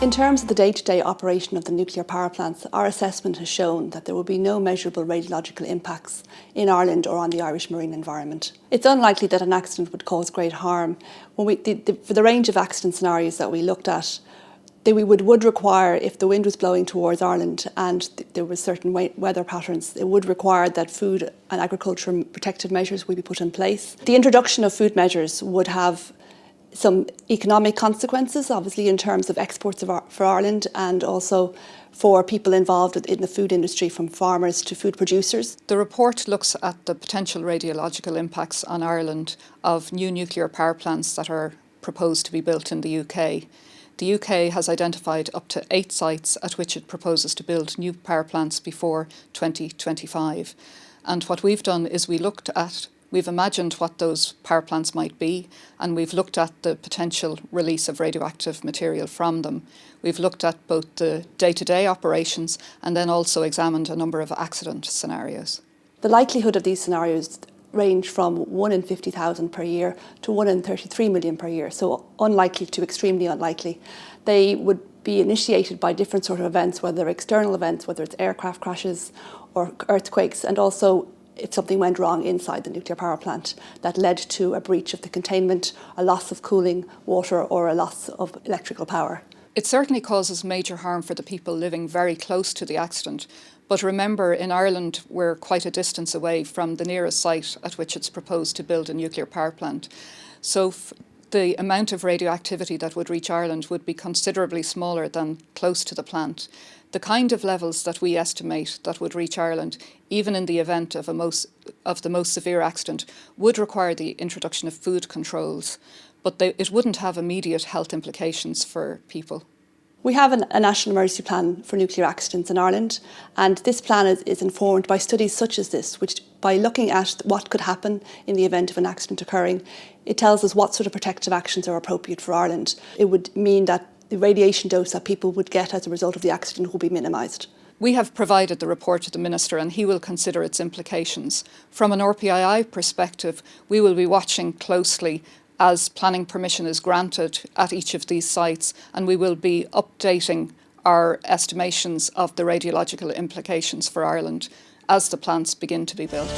In terms of the day-to-day operation of the nuclear power plants, our assessment has shown that there will be no measurable radiological impacts in Ireland or on the Irish marine environment. It's unlikely that an accident would cause great harm. For the range of accident scenarios that we looked at, we would require, if the wind was blowing towards Ireland and there were certain weather patterns, it would require that food and agriculture protective measures would be put in place. The introduction of food measures would have some economic consequences, obviously in terms of exports for Ireland and also for people involved in the food industry, from farmers to food producers. The report looks at the potential radiological impacts on Ireland of new nuclear power plants that are proposed to be built in the UK. The UK has identified up to 8 sites at which it proposes to build new power plants before 2025. And what we've done is we've imagined what those power plants might be, and we've looked at the potential release of radioactive material from them. We've looked at both the day-to-day operations and then also examined a number of accident scenarios. The likelihood of these scenarios range from 1 in 50,000 per year to 1 in 33 million per year, so unlikely to extremely unlikely. They would be initiated by different sort of events, whether external events, whether it's aircraft crashes or earthquakes, and also if something went wrong inside the nuclear power plant that led to a breach of the containment, a loss of cooling water or a loss of electrical power. It certainly causes major harm for the people living very close to the accident. But remember, in Ireland, we're quite a distance away from the nearest site at which it's proposed to build a nuclear power plant. So the amount of radioactivity that would reach Ireland would be considerably smaller than close to the plant. The kind of levels that we estimate that would reach Ireland, even in the event of the most severe accident, would require the introduction of food controls, but it wouldn't have immediate health implications for people. We have a national emergency plan for nuclear accidents in Ireland, and this plan is informed by studies such as this, which, by looking at what could happen in the event of an accident occurring, it tells us what sort of protective actions are appropriate for Ireland. It would mean that the radiation dose that people would get as a result of the accident will be minimised. We have provided the report to the Minister and he will consider its implications. From an Rpii perspective, we will be watching closely as planning permission is granted at each of these sites, and we will be updating our estimations of the radiological implications for Ireland as the plants begin to be built.